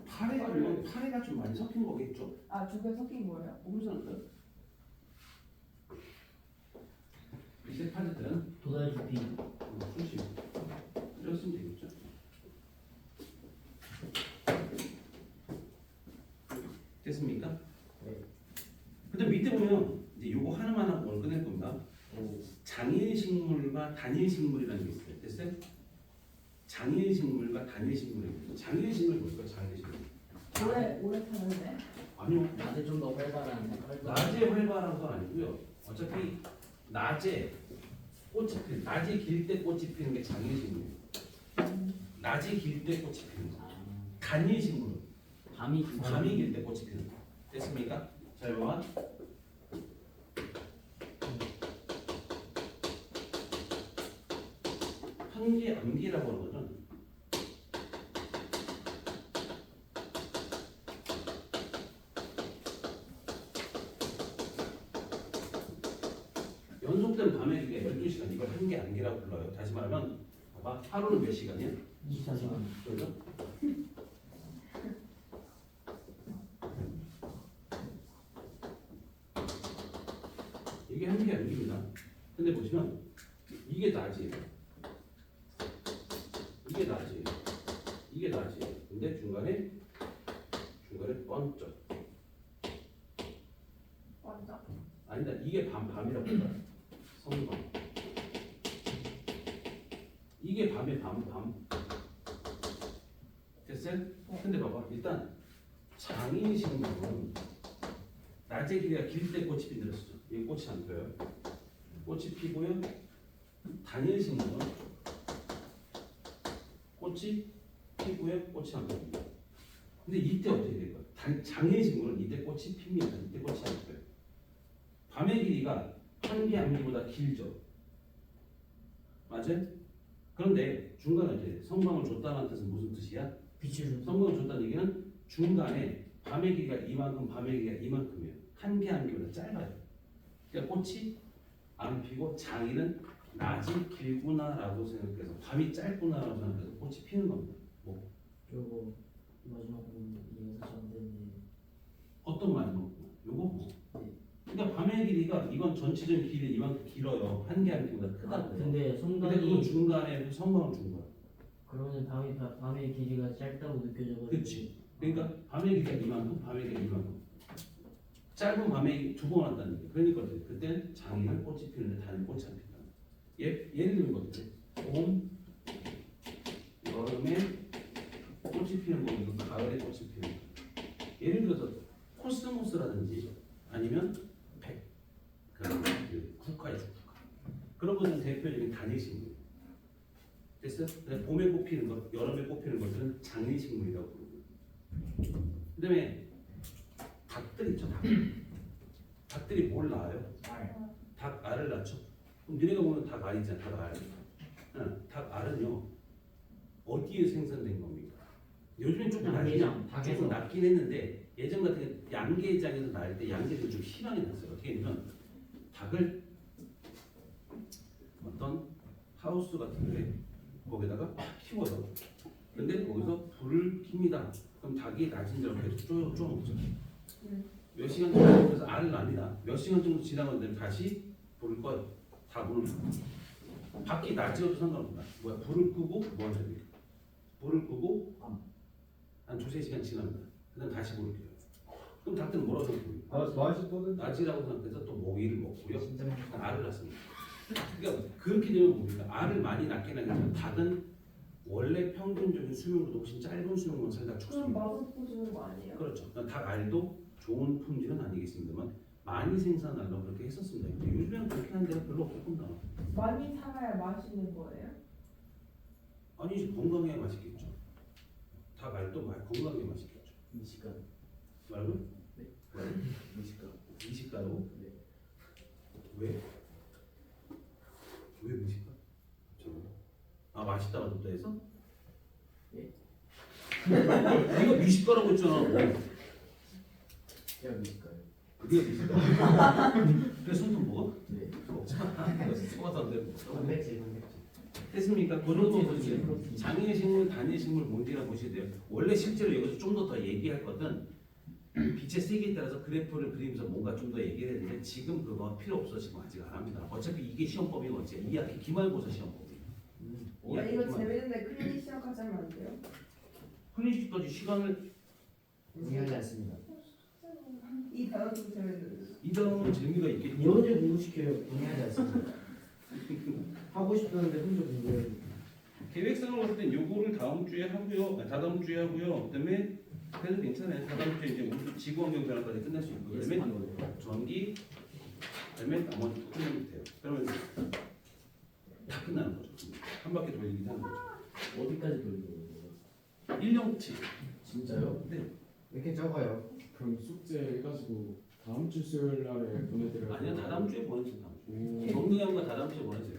파래가 좀 많이 섞인 거겠죠? 아 두 개 섞인 거예요? 모르지 않을까요? 빛의 파장들은 도달 깊이 수심 이랬으면 되겠죠. 됐습니까? 네. 근데 밑에 보면 이제 요거 하나만 하고 오늘 끝낼 겁니다. 장일식물과 단일식물이라는 게 있어요. 됐어요? 장일식물과 단일식물이 있어요. 장일식물 뭘까요? 장일식물. 오래 타는데? 아니요. 낮에 좀 더 활발한 낮에 활발한 건 아니고요. 어차피 낮에 꽃이 피는 낮이 길 때 꽃이 피는 게 장일식물이에요. 낮이 길 때 꽃이 피는 거. 단일식물은 밤이 길 때 꽃이 피는 거. 됐습니까? 자, 여러분. 현기, 암기라고 하는 거는 연속된 밤에 그게 12시간 이걸 한개 암기라고 불러요. 다시 말하면 봐봐 하루는 몇 시간이야? 24시간 그렇죠? 이게 한개 암기입니다. 근데 보시면 이게 낮이에요. 이게 낮이에요. 이게 낮이에요. 근데 중간에 번쩍. 완전 아니다. 이게 밤이라고 해요. 성밤. 이게 밤에 밤. 됐어요? 근데 봐봐 일단 장인식물은 낮의 길이가 길 때 꽃이 핀들었죠. 여기 꽃이 안 펴요. 꽃이 피고요. 단일식물은 꽃이 피고요. 꽃이 안 펴요. 근데 이때 어떻게 될까요? 장인식물은 이때 꽃이 핍니다. 이때 꽃이 안 펴요. 밤의 길이가 한개 암기보다 길죠. 맞아요? 그런데 중간에 이제 성광을 줬다는 뜻은 무슨 뜻이야? 빛을 좀 성광을 줬다는 얘기는 중간에 밤의 길이가 이만큼, 밤의 길이가 이만큼이에요. 한개 암기보다 짧아요. 그러니까 꽃이 안 피고 장이는 낮이 길구나라고 생각해서 밤이 짧구나라고 생각해서 꽃이 피는 겁니다. 뭐 저거 마지막 부분 이해가 잘 안 되는데 어떤 말이 뭐 요거 뭐. 그러니까 밤의 길이가 이건 전체적인 길이 이만큼 길어요. 한개 암기보다 크다고요. 근데 근데 그거 성광이 중간에 성광을 준 거야. 그러면 밤의 길이가 짧다고 느껴져가지고 그치. 그러니까 밤의 길이가 이만큼, 밤의 길이가 이만큼. 짧은 밤에 두 번 왔다는 얘기. 그러니까 그때 장이는 꽃이 피는데 단일 꽃이 안 핀다. 예를 들면 어때? 봄, 여름에 꽃이 피는 거고 가을에 꽃이 피는 거. 예를 들어서 코스모스라든지 아니면 백, 그 국화이죠. 국화. 그런 것은 대표적인 단일식물. 됐어요? 봄에 꽃피는 것, 여름에 꽃피는 것들은 장일식물이라고 부르고. 그다음에 닭들 있죠, 닭. 닭들이 뭘 낳아요? 닭 알을 낳죠. 그럼 너네가 보면 닭 알이잖아, 닭 알. 응, 닭 알은요 어디에 생산된 겁니까? 요즘엔 조금 양계장, 조금 낮긴 했는데 예전 같은 양계장에서 낳을 때 양계장이 좀 희망이 났어요. 어떻게 했냐면 닭을 어떤 하우스 같은 데 거기다가 키워요. 근데 거기서 불을 킵니다. 그럼 닭이 낮은 데로 계속 쪼먹죠. 몇 시간 정도 그래서 알을 납니다. 몇 시간 정도 지나면 되면 다시 불을 꺼요. 다 불을 밖이 낮이어도 상관없다. 뭐야 불을 끄고 뭐 하셔야 돼요? 불을 끄고 한 두세 시간 지납니다. 그다음 다시 불을 켜요. 그럼 닭들은 뭐라고 생각해요? 맛이 또는 낮이라고 생각해서 또 모기를 먹고요. 진짜 맛있다. 알을 낳습니다. 그러니까 그렇게 되면 뭡니까? 알을 많이 낳게 되면 닭은 원래 평균적인 수명보다 훨씬 짧은 수명만 살다 그럼 죽습니다. 맛없고 주는 거 아니에요? 그렇죠. 닭 알도 좋은 품질은 아니겠습니다만 많이 생산하려고 그렇게 했었습니다. 근데 요즘에는 그렇게 하는 데가 별로 없겠구나. 많이 살아야 맛있는 거예요? 아니 이제 건강해야 맛있겠죠. 닭 알도 건강하게 맛있겠죠. 미식가. 말고? 네. 왜? 미식가. 미식가로? 네. 왜? 왜 미식가? 아 맛있다고 뒀다 해서? 예. 네가 미식가라고 했잖아. 제가 미식가요. 그게 미식가. 그래서 손톱 먹어? 네. 소화도 안 되고. 단백질. 됐습니까? 그 정도 보시죠. 장애식물, 단일식물 뭔지라 보셔야 돼요. 원래 실제로 여기서 좀 더 얘기할 것은 빛의 세기에 따라서 그래프를 그리면서 뭔가 좀 더 얘기를 했는데 지금 그거 필요 없어 지금 아직 안 합니다. 어차피 이게 시험법이고 어째 2학기 기말고사 시험법이에요. 아, 이거 재밌는데 클리닉 시작하지 않으면 안 돼요? 클리닉까지 시간을 동의하지 않습니다. 이 단어도 재밌는데. 이 단어는 재미가 있겠죠. 이거 언제 공부시켜요? 동의하지 않습니다. 하고 싶었는데 혼자 공부해요. 계획상으로 봤을 땐 요거를 다음 주에 하고요. 다다음 주에 하고요. 그다음에 그래도 괜찮아요. 다다음 주에 이제 우리 지구환경 변화까지 끝날 수 있고 그다음에 전기 그다음에 나머지 끝내면 돼요. 그러면 다 끝나는 거죠. 한 바퀴 돌리기 하는 거죠. 어디까지 돌리는 거예요? 1년치. 진짜요? 네. 왜 이렇게 적어요? 그럼 숙제 해가지고 다음 주 수요일 날에 보내드려요. 아니요. 다다음 주에 보내세요. 다음 오. 주에. 정리한 거 다다음 주에 보내세요.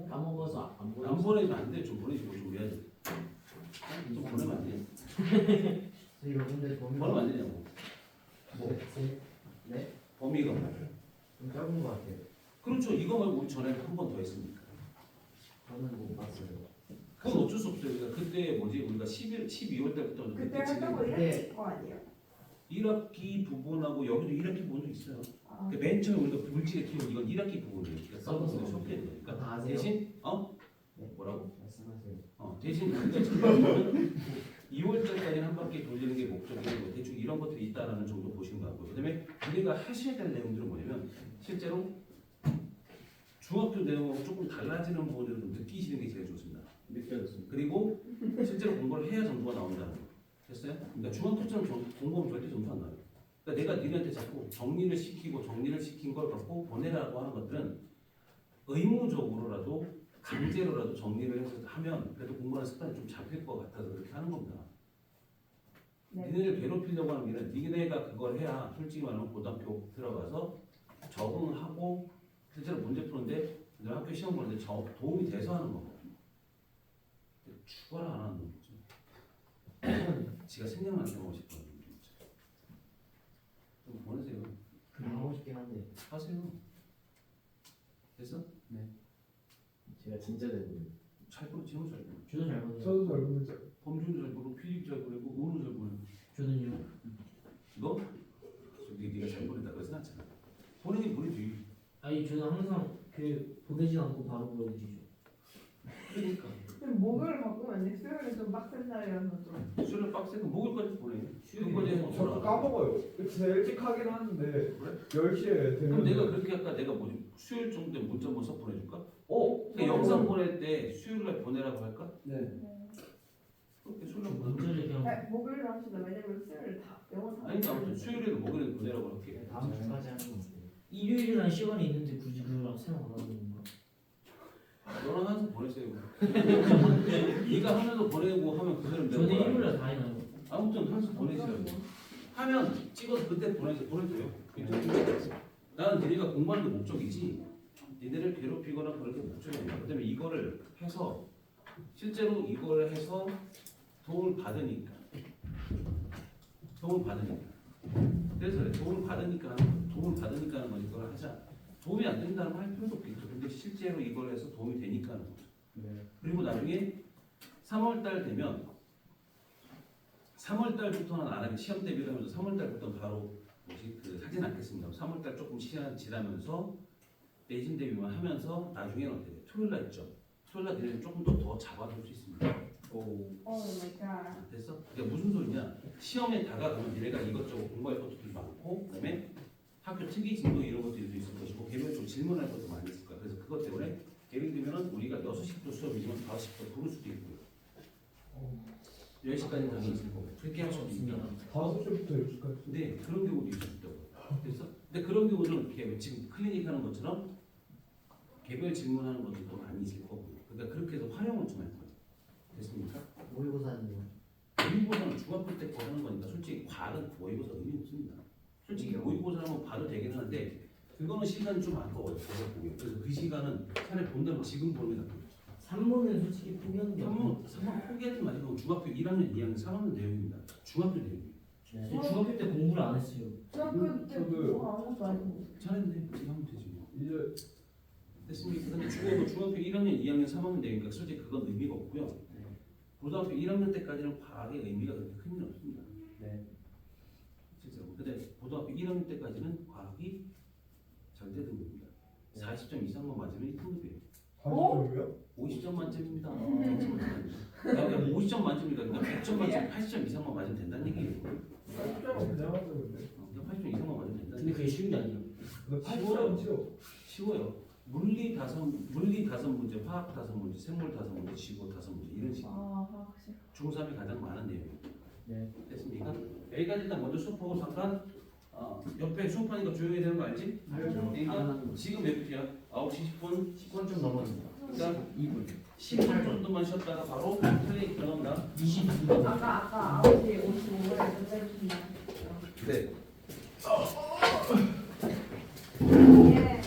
까먹어서 안 안 보내서 보내면 안 돼. 좀 보내시고 준비해야지. 좀 보내면 안 돼. 저 이거 근데 보내면 안 되냐고. 네? 범위가. 좀 적은 것 같아요. 그렇죠. 이거 말고 우리 전에 한 번 더 했으니까. 저는 못 봤어요. 그건 어쩔 수 없어요. 그러니까 그때 뭐지 우리가 12월 때부터 그때 했던 거 이렇게 거 아니에요? 1학기 부분하고 여기도 1학기 부분도 있어요. 아, 그 맨 처음에 우리가 물질의 키운 이건 1학기 부분이에요. 그러니까 써서 섞여야 돼요. 다 그러니까 아세요? 대신 네. 뭐라고? 말씀하세요. 대신 우리가 지금 2월달까지 한 바퀴 돌리는 게 목적이고 대충 이런 것들이 있다라는 정도 보시는 것 같고요. 그다음에 우리가 하셔야 될 내용들은 뭐냐면 실제로 중학교 내용하고 조금 달라지는 부분들을 좀 느끼시는 게 제일 좋습니다. 느껴졌습니다. 그리고 실제로 공부를 해야 점수가 나온다는 거. 됐어요? 그러니까 중학교처럼 공부하면 절대 점수 안 나요. 그러니까 내가 니네한테 자꾸 정리를 시킨 걸 갖고 보내라고 하는 것들은 의무적으로라도 강제로라도 정리를 해서 하면 그래도 공부하는 습관이 좀 잡힐 것 같아서 그렇게 하는 겁니다. 네. 니네를 괴롭히려고 하는 게 아니라 니네가 그걸 해야 솔직히 말하면 고등학교 들어가서 적응하고 실제로 문제 푸는데 학교 시험 보는데 도움이 돼서 하는 거고 죽어라 안 하는 거죠. 지가 생각만 해보고 싶거든요. 좀 보내세요. 그냥 하고 싶긴 한데 하세요. 됐어? 제가 진짜 되고 잘 보내, 지금 잘 보내. 저도 잘 보내요. 저도 잘 보내죠. 범준도 잘 보내고 피릭 잘 보내고 오는 잘 보내고 저는요. 너? 네가 잘 보낸다 그러진 않잖아. 보내긴 보내지. 아니 저는 항상 그 보내지 않고 바로 보여주죠. 그러니까 목요일 바꾸면 안 돼. 수요일에 좀 빡센 날이라서 좀. 수요일 빡세고 목요일까지 보내. 수요일 그거까지 해서 저도 까먹어요. 진짜 일찍 하긴 하는데 그래? 10시에 되면 그럼 내가 그렇게 할까? 내가 뭐지? 수요일 정도 때 문자 한번 써 보내줄까? 그러니까 어. 영상 보낼 때 수요일날 보내라고 할까? 네. 그렇게 수요일날 보내. 문자를 그냥 네, 목요일로 합시다. 왜냐면 수요일 다 영어 다. 아니 아무튼 수요일에도 목요일에도 보내라고 할게. 다음 주까지 하는 거 같아요. 일요일날 시간이 있는데 굳이 그거랑 생각 안 하는 건가? 너랑 하면서 보내세요. 네가 하면서 보내고 하면 그 사람 저는 내가 뭐라 일요일날 다 해놔요. 아무튼 하면서 보내세요. 하면 찍어서 그때 보내줘요. 나는 니네가 공부하는 게 목적이지 니네를 괴롭히거나 그런 게 목적이 아니야. 그다음에 이거를 해서 실제로 이걸 해서 도움을 받으니까 그래서 그래. 도움을 받으니까 하는 거지. 이걸 하자. 도움이 안 된다는 말 할 필요도 없겠죠. 근데 실제로 이걸 해서 도움이 되니까 하는 거죠. 네. 그리고 나중에 3월달 되면 3월달부터는 안 하게 시험 대비를 하면서 3월달부터 바로 그 하진 않겠습니다. 3월달 조금 시간 지나면서 내신 대비만 하면서 나중에는 어떻게 돼요? 토요일날 있죠. 토요일날 되면 조금 더 잡아줄 수 있습니다. 오 마이 갓. 됐어? 그러니까 무슨 소리냐? 시험에 다가가면 니네가 이것저것 공부할 것도 많고 그다음에 학교 특이 진도 이런 것들도 있을 것이고 개별적으로 질문할 것도 많이 있을 거야. 그래서 그것 때문에 예를 들면 우리가 6시부터 수업이지만 5시부터 부를 수도 있고요. 10시까지 당연히 있을 거고 그렇게 할 수도 있습니다. 5시부터 10시까지. 근데 그런 경우도 있을 수 있다고. 그래서 근데 그런 경우는 이렇게 지금 클리닉 하는 것처럼 개별 질문하는 것들도 많이 있을 거고. 그러니까 그렇게 해서 활용을 좀 할 거예요. 됐습니까? 모의고사는요. 모의고사는 중학교 때 거 하는 거니까 솔직히 과학은 모의고사 의미 없습니다. 솔직히 모의고사라면 봐도 되긴 하는데 그거는 시간이 좀 아까워요. 제가 보기에. 그래서 그 시간은 차라리 본다면 지금 보는 게 낫거든요. 3문은 솔직히 포기하는 게 없고 3번 포기하지 마시고 중학교 1학년, 2학년, 3학년 내용입니다. 중학교 내용이에요. 네. 중학교 때 공부를 안 했어요. 중학교 때 저도요. 공부 아무것도 아니고. 잘했네. 지금 하면 되지 뭐. 이제 됐습니까? 근데 중학교 1학년, 2학년, 3학년 내용이니까 솔직히 그건 의미가 없고요. 고등학교 1학년 때까지는 과학의 의미가 그렇게 큰 일은 없습니다. 네. 실제로. 근데 고등학교 1학년 때까지는 과학이 절대등급입니다. 40점 이상만 맞으면 1등급이에요. 40점이요? 50점 만점입니다. 50점 만점이니까 그러니까 100점 만점, 80점 이상만 맞으면 된다는 얘기예요. 40점은 그냥 하죠 근데. 그냥 80점 이상만 맞으면 된다는 근데 그게 쉬운 게 아니에요. 근데 80점은 쉬워. 쉬워요. 물리 5문제, 화학 5문제, 생물 5문제, 지구 5문제 이런 식으로 아 확실. 중3이 가장 많은 내용이에요. 네. 됐습니까? 여기까지 일단 먼저 수업하고 잠깐 옆에 수업하니까 조용히 되는 거 알지? 알죠. 그러니까 지금 몇 분이야? 9시 10분? 10분 좀 넘었습니다. 그러니까 2분. 10분 정도만 쉬었다가 바로 클리닉 들어간다. 22분. 아까 9시 55분에 끝내주신다. 네. 예.